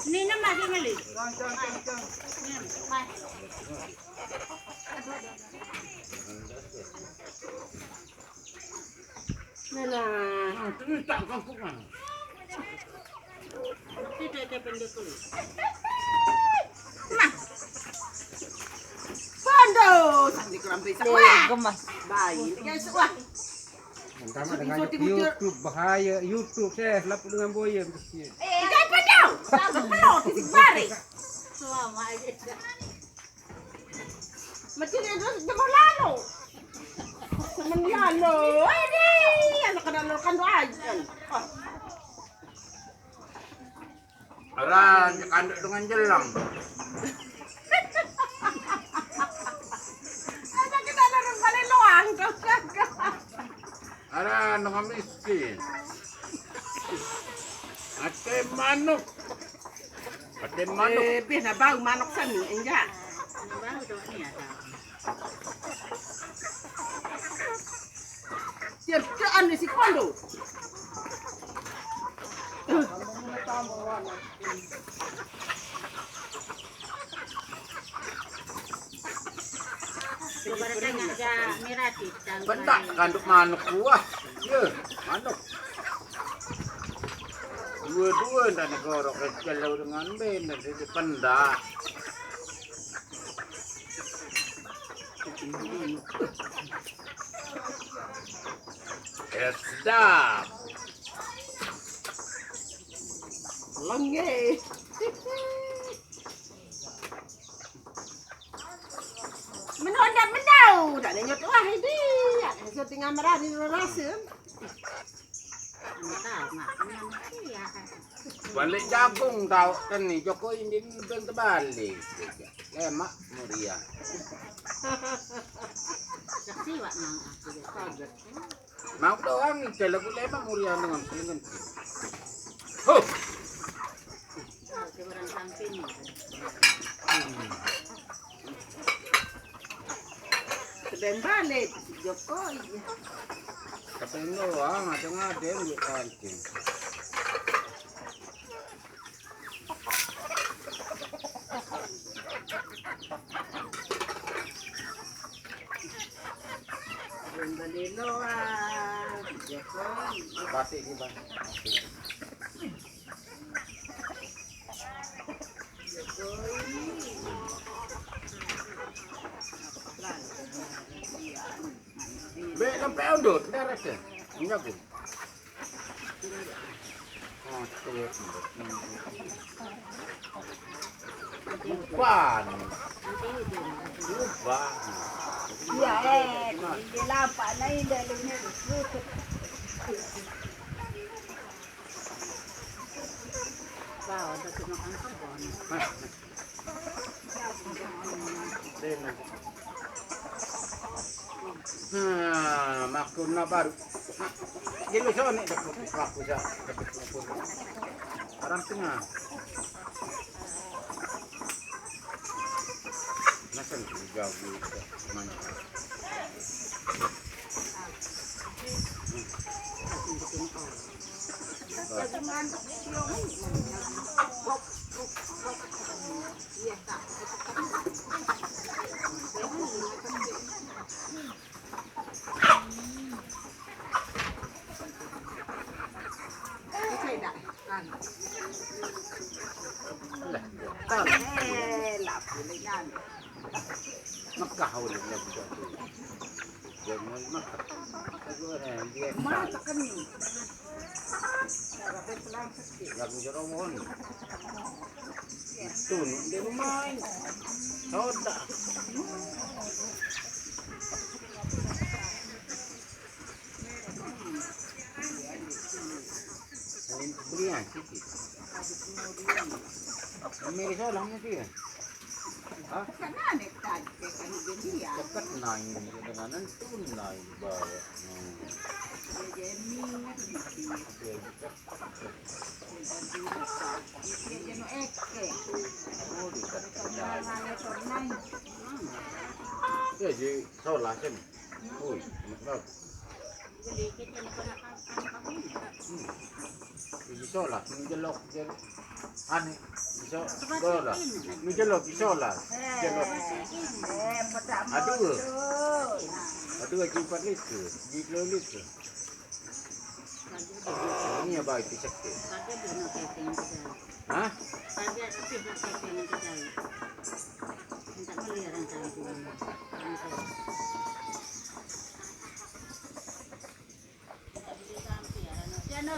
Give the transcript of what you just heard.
Ini nama dia meli. Nah, Ini tak kampung kan. tidak ada pendek kulit. Bondo, sampai kerampe wah. Gemas. Bayi, guys, wah. Sama dengan YouTube bahaya YouTube saya lapor dengan boya mesti. Jangan pandau. Penuh di bare. Selama aja. Macam ni terus jemur lalu. Semen lalu. Ini anak kan doa aja. Alah, kanduk dengan jelang. Ada kita orang balik loang kau. Alah, dengan miskin. Ate manuk. Ate manuk. Biar bau manok sani enggak. Baru dong ni ada. Cercaan si kondo. Ibaratnya ada mirati. Bentak kanduk manuk buah. Ya, manuk. Dua-dua dan negorok kecil dengan ben dan itu pendak. Sedap. Lenge. Menondak mendau. Tak ada nyot wah ini. So tinggal merah di rasa. Tahu nggak? Iya. Balik jagung tahu kan nih Jokowi ini belum terbalik. Lemak Muria. Saksi wak nang aku dia kaget. Mau doang nih lagu lemak Muria dengan selingan. Huh. Keberan samping. Sedang balik Jokowi. Tapi doang ada yang kancing. Balik loang Jokowi. Batik ni bang. Bek sampai undut, dah rasa. Menjagu. Oh, Lupan. Lupan. Ya, di lapak lain dah dengar. Wow, ada kena angkat bon. Maklum na baru. Gila siya ni dapat aku siya dapat aku. Orang tengah. Nasaan gawi mana? Makahul na siya. Jangan makah. Dia Masakan ni. lagu jeromohon. Tun, dia main. Soda. Ini berian sikit. Ini salah mesti. Ah, Kanan ni tadi kan dia. cepat naik dengan tun naik bawa. Jadi solah kan. Ui, enak. Dikit yan ko na kami. Isola, menjelok jadi aneh, iso dola, menjelok isola, jelok. Aduh, aduh jumpa itu, di itu. Ini apa itu sakit? Pagi belum keping kita. Hah? Pagi tapi belum keping kita. Minta melihat saya tu. Jangan